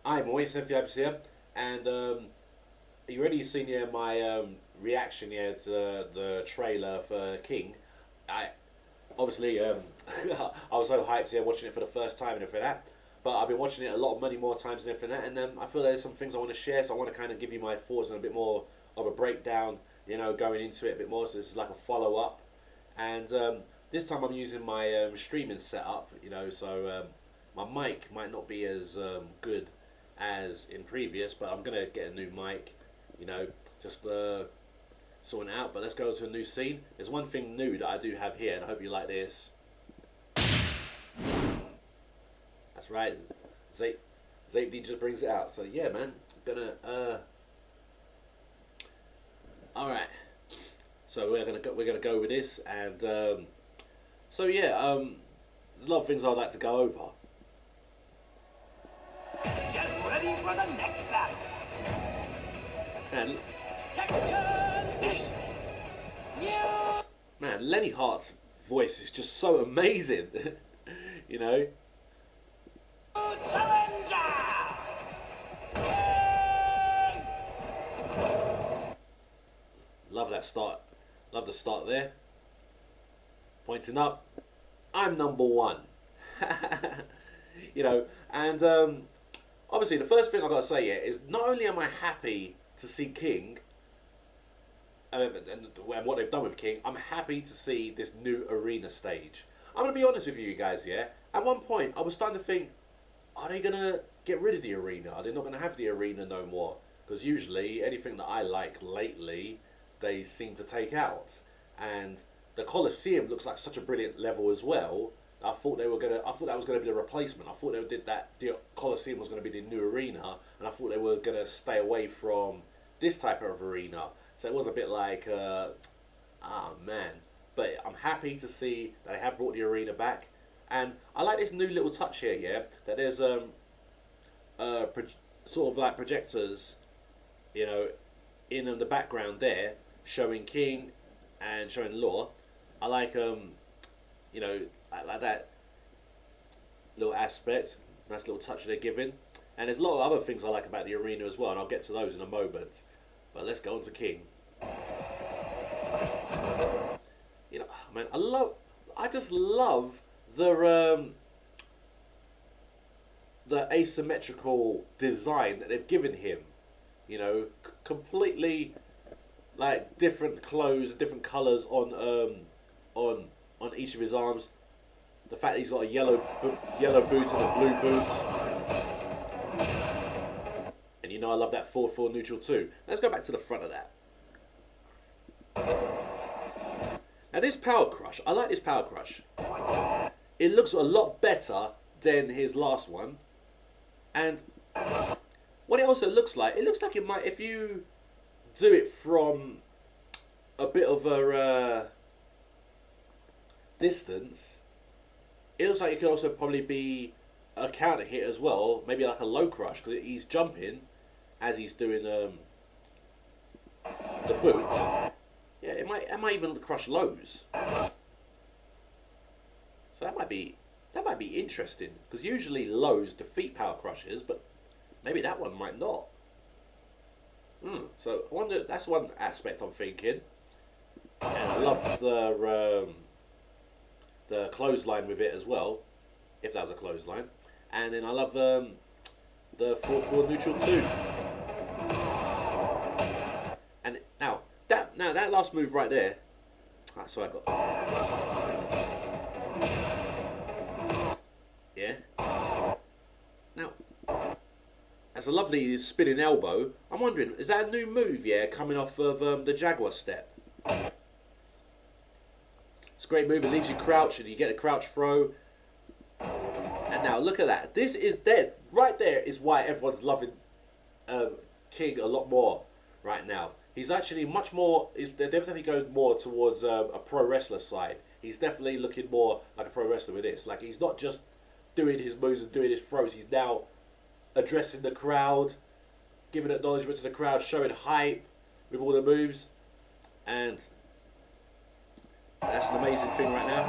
I'm always Cynthia here, and you already seen my reaction to the trailer for King. I obviously I was so hyped here watching it for the first time and everything like that. But I've been watching it a lot of many more times and everything like that, and I feel there's some things I want to share. So I want to kind of give you my thoughts and a bit more of a breakdown. Going into it a bit more. So this is like a follow up, and this time I'm using my streaming setup. So my mic might not be as good as in previous, but I'm gonna get a new mic. Just sorting it out. But let's go to a new scene. There's one thing new that I do have here, and I hope you like this. That's right, Zape just brings it out. So yeah, man, gonna all right. So we're gonna go with this, and so yeah, there's a lot of things I'd like to go over. Get ready for the next battle. And Section 8. Yeah. man, Lenny Hart's voice is just so amazing. you know. Challenger. Love that start. Love the start there. Pointing up. I'm number one. And obviously the first thing I've got to say here is not only am I happy to see King and what they've done with King, I'm happy to see this new arena stage. I'm going to be honest with you guys, yeah? At one point, I was starting to think, are they going to get rid of the arena? Are they not going to have the arena no more? Because usually, anything that I like lately, they seem to take out. And the Colosseum looks like such a brilliant level as well. I thought that was gonna be the replacement. I thought they did that. The Colosseum was gonna be the new arena, and I thought they were gonna stay away from this type of arena. So it was a bit like, man. But I'm happy to see that they have brought the arena back, and I like this new little touch here. Yeah, that there's sort of like projectors, in the background there, showing King and showing Law. I like like that little aspect, nice little touch they're giving. And there's a lot of other things I like about the arena as well, and I'll get to those in a moment. But let's go on to King. Man, I just love the asymmetrical design that they've given him. Completely like different clothes, different colours on each of his arms. The fact that he's got a yellow boot and a blue boot. And I love that 4-4 neutral too. Let's go back to the front of that. Now this Power Crush, I like this Power Crush. It looks a lot better than his last one. And what it also looks like it might, if you do it from a bit of a distance, it looks like it could also probably be a counter hit as well, maybe like a low crush, because he's jumping as he's doing the boot. Yeah, it might even crush lows. So that might be interesting, because usually lows defeat power crushes, but maybe that one might not. So I wonder, that's one aspect I'm thinking. And I love the clothesline with it as well, if that was a clothesline. And then I love the 4-4 neutral too. And now that last move right there. So I got. Yeah. Now that's a lovely spinning elbow. I'm wondering, is that a new move? Yeah, coming off of the Jaguar step. It's a great move. It leaves you crouched, and you get a crouch throw. And now look at that. This is dead. Right there is why everyone's loving King a lot more right now. He's actually much more. They're definitely going more towards a pro wrestler side. He's definitely looking more like a pro wrestler with this. Like, he's not just doing his moves and doing his throws. He's now addressing the crowd, giving acknowledgement to the crowd, showing hype with all the moves, and that's an amazing thing right now.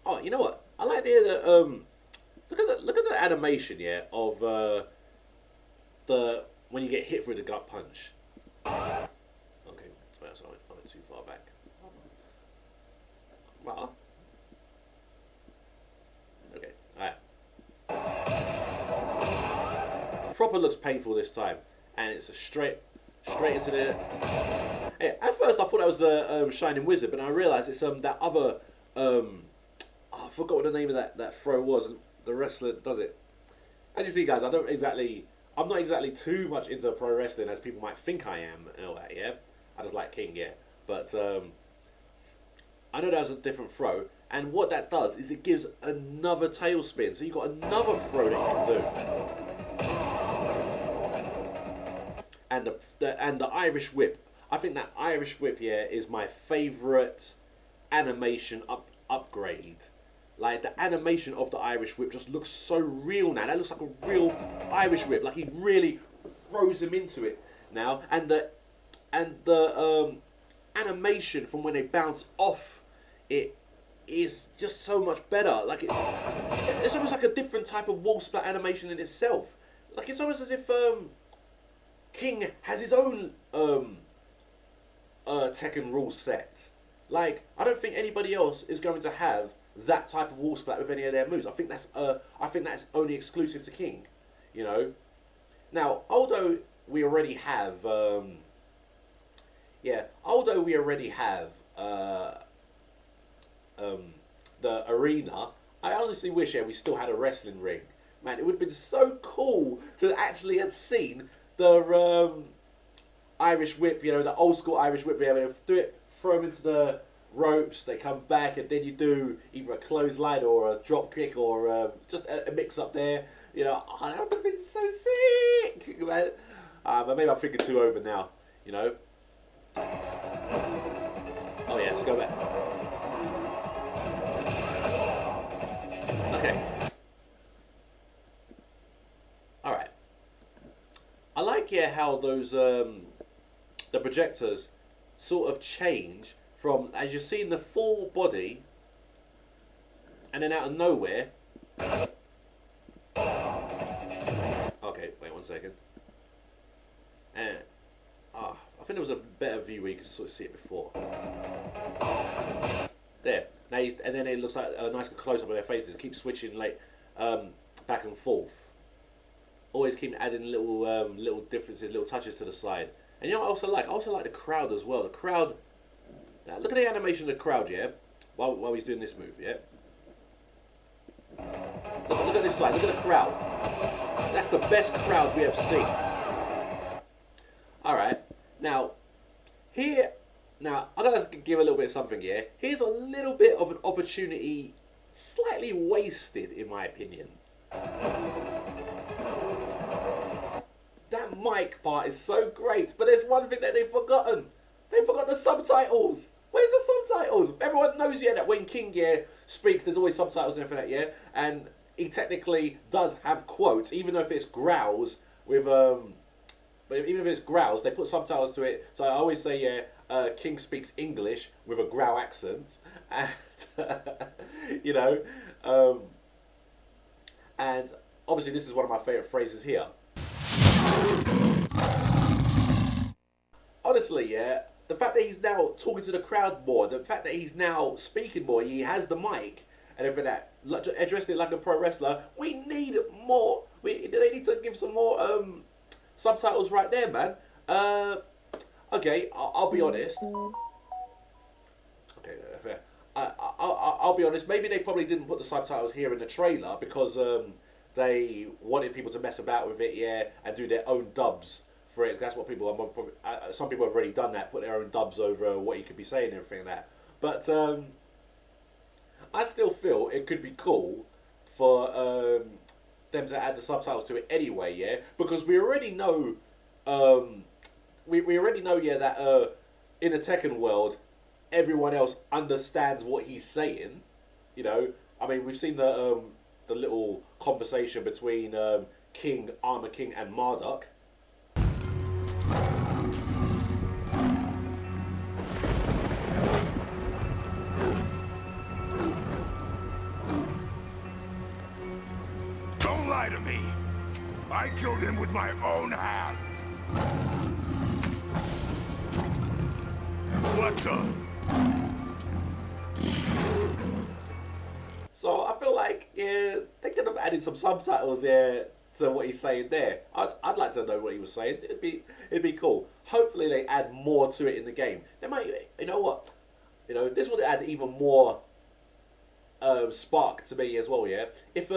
Oh, you know what? I like the idea that look at the animation, yeah, of the when you get hit through the gut punch. Okay, well, so I went too far back. Well, okay, alright. Proper looks painful this time, and it's a straight into the. Yeah, at first I thought that was the Shining Wizard, but I realised it's that other I forgot what the name of that throw was. The wrestler does it. As you see, guys, I'm not exactly too much into pro wrestling as people might think I am and all that. Yeah, I just like King. Yeah, but I know that was a different throw, and what that does is it gives another tailspin. So you got another throw that you can do, and the Irish Whip. I think that Irish Whip, yeah, is my favourite animation upgrade. Like, the animation of the Irish Whip just looks so real now. That looks like a real Irish Whip. Like, he really throws him into it now. And the animation from when they bounce off it is just so much better. Like, it's almost like a different type of wall splat animation in itself. Like, it's almost as if King has his own Tekken rule set. Like, I don't think anybody else is going to have that type of wall splat with any of their moves. I think that's only exclusive to King, you know. Now, although we already have the arena, I honestly wish we still had a wrestling ring. Man, it would have been so cool to actually have seen the Irish Whip, you know, the old school Irish Whip. Where they do it, throw them into the ropes, they come back, and then you do either a clothesline or a drop kick or just a mix up there. You know, that would have been so sick, man. But maybe I'm thinking too over now, you know. Oh yeah, let's go back. Okay. All right. I like how those the projectors sort of change from, as you see, in the full body, and then out of nowhere. Okay, wait 1 second. And I think there was a better view where you could sort of see it before. There. Now, and then it looks like a nice close up of their faces. Keep switching like back and forth. Always keep adding little differences, little touches to the side. And you know what I also like? I also like the crowd as well. The crowd. Now look at the animation of the crowd, yeah. While he's doing this move, yeah. Look at this side. Look at the crowd. That's the best crowd we have seen. All right. Now, I gotta give a little bit of something here. Here's a little bit of an opportunity, slightly wasted in my opinion. That mic part is so great, but there's one thing that they've forgotten. They forgot the subtitles. Where's the subtitles? Everyone knows, that when King, speaks, there's always subtitles and everything like that, and he technically does have quotes, even though if it's growls with, but even if it's growls, they put subtitles to it. So I always say, King speaks English with a growl accent, and, you know, and obviously this is one of my favourite phrases here. Honestly, the fact that he's now talking to the crowd more, the fact that he's now speaking more, he has the mic and everything that, addressing it like a pro wrestler, we need more. They need to give some more subtitles right there, man. Okay, I'll be honest. Okay, I'll be honest. Maybe they probably didn't put the subtitles here in the trailer because they wanted people to mess about with it, and do their own dubs for it. That's what people. Some people have already done that, put their own dubs over what he could be saying and everything like that. But I still feel it could be cool for them to add the subtitles to it anyway, because we already know. We already know, that in the Tekken world, everyone else understands what he's saying. You know, I mean, we've seen the little conversation between King, Armor King, and Marduk. Don't Don't lie to me. I killed him with my own hands. What the? So I feel like, yeah, they could have added some subtitles there to what he's saying there. I'd like to know what he was saying. It'd be cool. Hopefully they add more to it in the game. They might, you know what, this would add even more spark to me as well. Yeah, if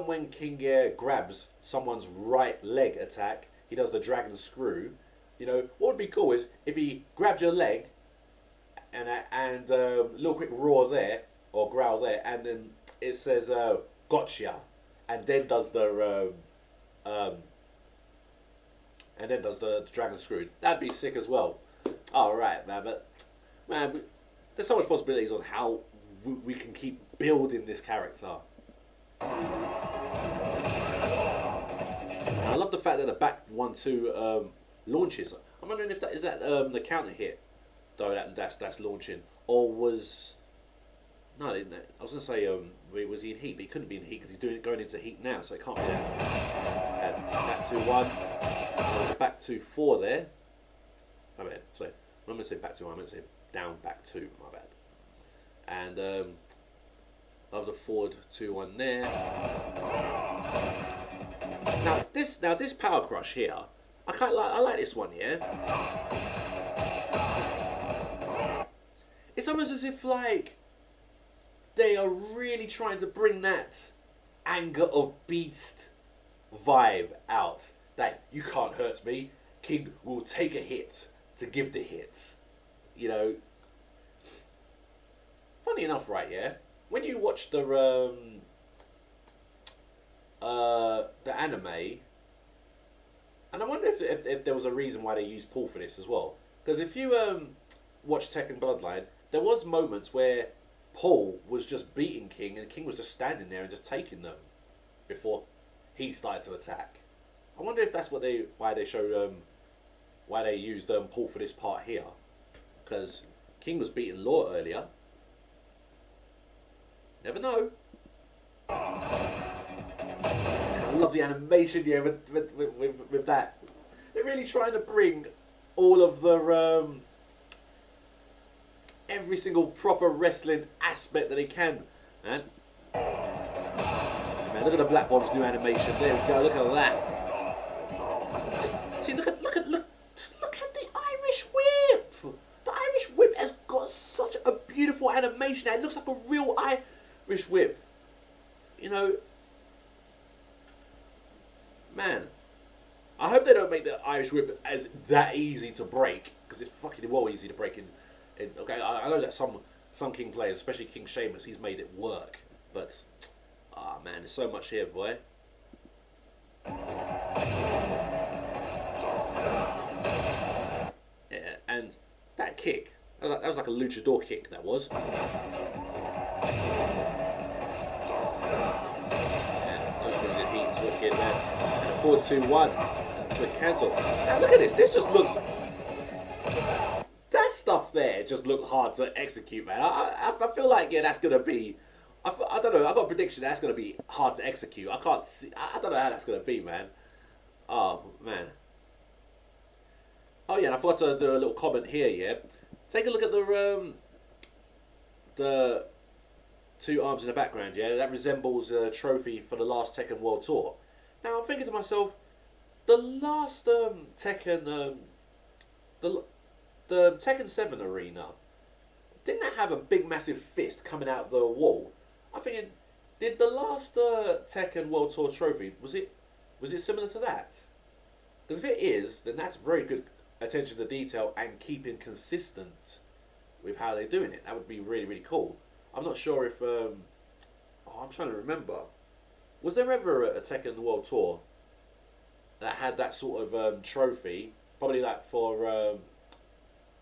when King grabs someone's right leg attack, he does the dragon screw. What would be cool is if he grabbed your leg and little quick roar there or growl there, and then it says gotcha, and then does the dragon screw. That'd be sick as well. All right, man, but man, there's so much possibilities on how we can keep building this character. And I love the fact that the back 1-2 launches. I'm wondering if that is the counter hit though that's launching, or was no? I was gonna say was he in heat, but he couldn't be in heat because he's going into heat now, so it can't be that. Back 2-1, back 2-4 there. My bad. Sorry, I'm gonna say back 2-1. I meant to say down back 2. My bad. And love the forward 2-1 there. Now this power crush here, I like this one here. It's almost as if like they are really trying to bring that anger of beast vibe out. That you can't hurt me. King will take a hit to give the hit. Funny enough, right? Yeah. When you watch the anime, and I wonder if there was a reason why they used Paul for this as well. Because if you watch Tekken Bloodline, there was moments where Paul was just beating King, and King was just standing there and just taking them before he started to attack. I wonder if that's why they showed why they used Paul for this part here, because King was beating Law earlier. Never know. I love the animation here with that. They're really trying to bring all of the every single proper wrestling aspect that they can, man. Man, look at the Black Bomb's new animation. There we go. Look at that. See, look at the Irish Whip. The Irish Whip has got such a beautiful animation. It looks like a real Irish Whip. Man, I hope they don't make the Irish Whip as that easy to break, because it's fucking well easy to break in. Okay, I know that some King players, especially King Sheamus, he's made it work, but man, there's so much here, boy. Yeah, and that kick, that was like a luchador kick. That was. Wicked, man. And a 4-2-1 to a cancel. Now look at this. This just looks. That stuff there just looked hard to execute, man. I feel like that's gonna be. I don't know. I got a prediction that's gonna be hard to execute. I can't see. I don't know how that's gonna be, man. Oh man. Oh yeah, and I forgot to do a little comment here. Yeah, take a look at the two arms in the background, yeah? That resembles a trophy for the last Tekken World Tour. Now, I'm thinking to myself, the last Tekken, the Tekken 7 arena, didn't that have a big, massive fist coming out the wall? I'm thinking, did the last Tekken World Tour trophy, was it similar to that? Because if it is, then that's very good attention to detail and keeping consistent with how they're doing it. That would be really, really cool. I'm not sure if I'm trying to remember. Was there ever a Tekken World Tour that had that sort of trophy? Probably like for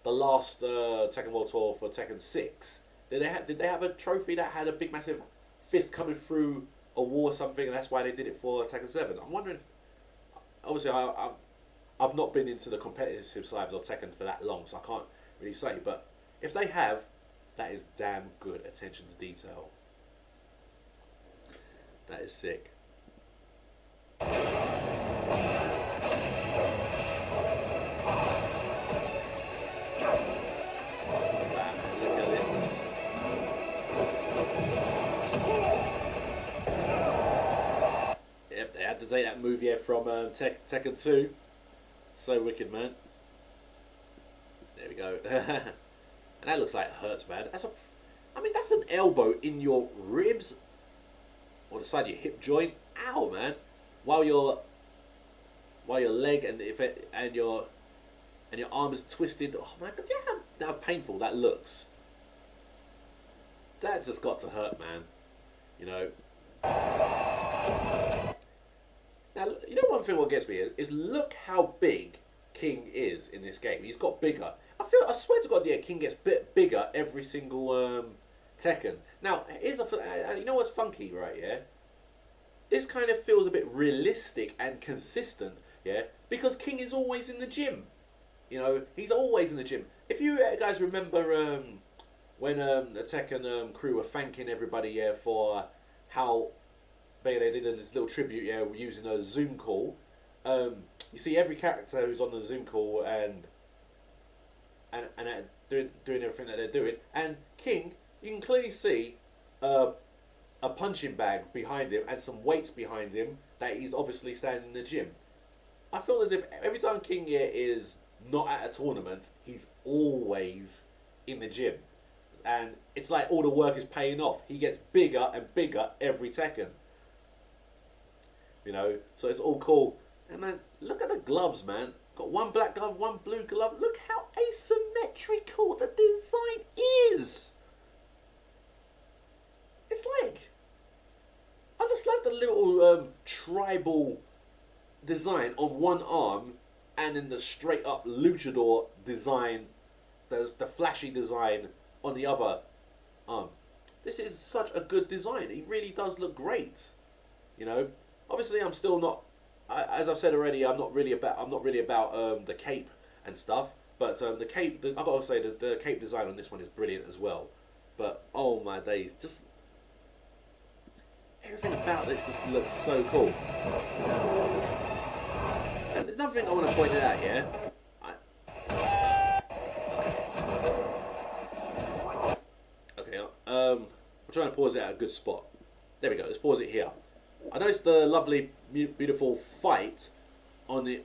the last Tekken World Tour for Tekken 6. Did they have a trophy that had a big massive fist coming through a wall or something, and that's why they did it for Tekken 7? I'm wondering if, obviously I've not been into the competitive sides of Tekken for that long, so I can't really say, but if they have, that is damn good attention to detail. That is sick. Look at this. Yep, they had to take that move here from Tekken 2. So wicked, man. There we go. And that looks like it hurts, man. I mean, that's an elbow in your ribs or the side of your hip joint. Ow, man. While your leg and your arm is twisted. Oh man, look at how painful that looks. That just got to hurt, man. You know. Now, you know one thing what gets me is look how big King is in this game. He's got bigger. I swear to God, yeah, King gets bigger every single Tekken. Now, you know what's funky, right? Yeah, this kind of feels a bit realistic and consistent. Yeah, because King is always in the gym. You know, he's always in the gym. If you guys remember when the Tekken crew were thanking everybody for how they did this little tribute, using a Zoom call. You see every character who's on the Zoom call and doing everything that they're doing. And King, you can clearly see a punching bag behind him and some weights behind him that he's obviously standing in the gym. I feel as if every time King here is not at a tournament, he's always in the gym. And it's like all the work is paying off. He gets bigger and bigger every Tekken. You know, so it's all cool. And man, look at the gloves, man. Got one black glove, one blue glove. Look how asymmetrical the design is. It's like, I just like the little tribal design on one arm, and then the straight up luchador design. There's the flashy design on the other arm. This is such a good design. It really does look great. You know, obviously I'm still not. As I've said already, I'm not really about the cape and stuff. But the cape, I've got to say, the cape design on this one is brilliant as well. But oh my days, just everything about this just looks so cool. And another thing I want to point out here. I'm trying to pause it at a good spot. There we go. Let's pause it here. I noticed the lovely, beautiful fight on the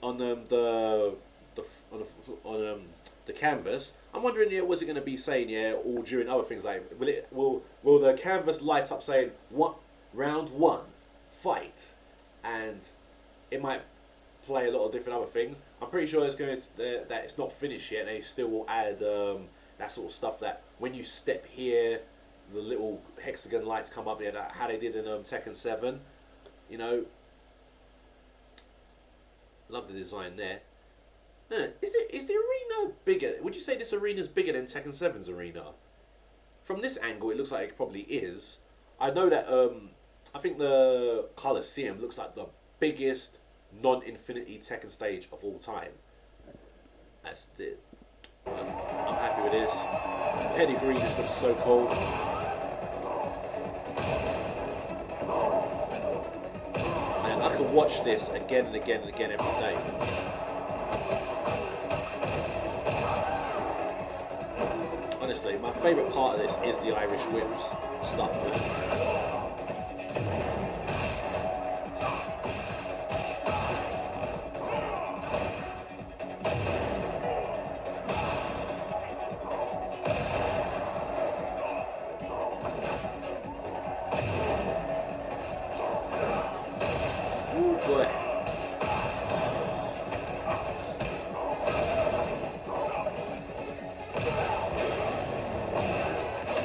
canvas. I'm wondering, was it going to be saying, all during other things like, will the canvas light up saying what round 1 fight, and it might play a lot of different other things. I'm pretty sure it's going to that it's not finished yet. And they still will add that sort of stuff that when you step here, the little hexagon lights come up there, how they did in Tekken 7. You know, love the design there. Is the arena bigger? Would you say this arena is bigger than Tekken 7's arena? From this angle, it looks like it probably is. I know that I think the Coliseum looks like the biggest non-infinity Tekken stage of all time. That's it. I'm happy with this. Pedigree just looks so cool. And I could watch this again and again and again every day. Honestly, my favourite part of this is the Irish whips stuff, man.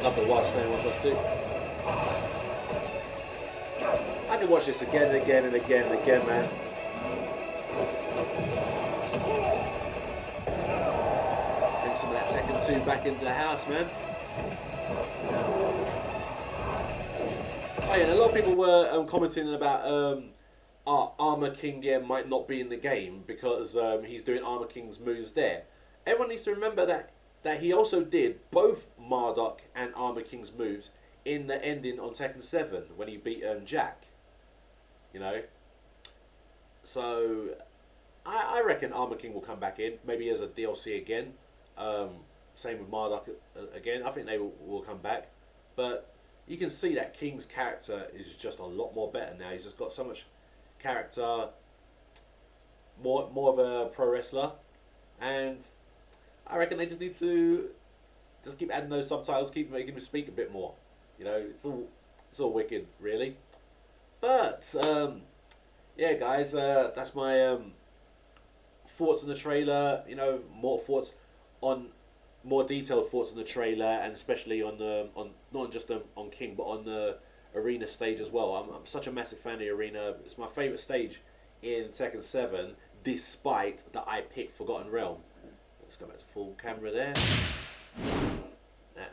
Love the wild snare 1+2. I can watch this again and again and again and again, man. Bring some of that Tekken 2 back into the house, man. Oh yeah, and a lot of people were commenting about Armor King might not be in the game because he's doing Armor King's moves there. Everyone needs to remember that he also did both Marduk and Armor King's moves in the ending on Tekken 7 when he beat Jack. you know. So I reckon Armor King will come back in, maybe as a DLC again. Same with Marduk again. I think they will come back, but you can see that King's character is just a lot more better now. He's just got so much character, more of a pro wrestler, and I reckon they just need to just keep adding those subtitles, keep making him speak a bit more. You know, it's all wicked, really. But yeah, guys, that's my thoughts on the trailer. You know, more detailed thoughts on the trailer, and especially on not just on King, but on the arena stage as well. I'm such a massive fan of the arena. It's my favourite stage in Tekken 7, despite that I picked Forgotten Realm. Let's go back to full camera there. Yeah.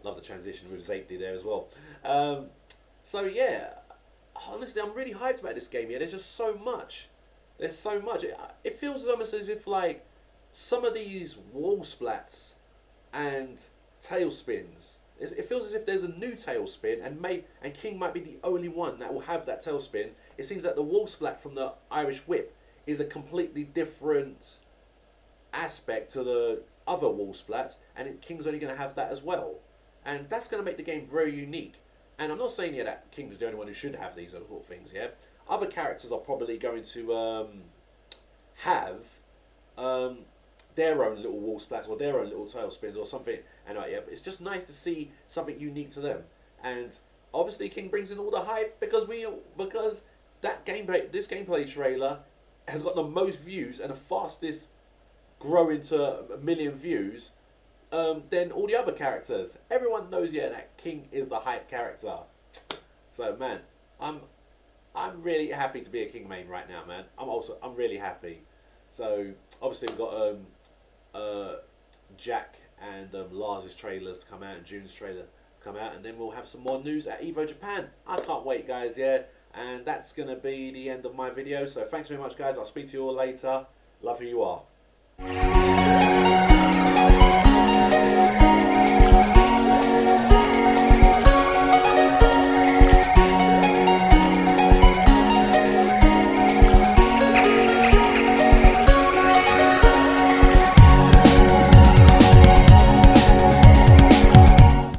Love the transition with Zapedy there as well. So yeah, honestly, I'm really hyped about this game. Yeah, there's just so much. There's so much. It feels almost as if like some of these wall splats and tailspins. It feels as if there's a new tailspin, and King might be the only one that will have that tailspin. It seems that the wall splat from the Irish Whip is a completely different aspect to the other wall splats, and King's only going to have that as well. And that's going to make the game very unique. And I'm not saying here that King's the only one who should have these sort of things, yeah? Other characters are probably going to have their own little wall splats or their own little tailspins or something. And yeah, but it's just nice to see something unique to them. And obviously King brings in all the hype because this gameplay trailer has got the most views and the fastest growing to 1 million views than all the other characters. Everyone knows, yeah, that King is the hype character. So man, I'm really happy to be a King main right now, man. I'm really happy. So obviously we've got Jack and Lars's trailers to come out and June's trailer to come out, and then we'll have some more news at Evo Japan. I can't wait, guys. Yeah, and that's gonna be the end of my video. So thanks very much, guys. I'll speak to you all later. Love who you are.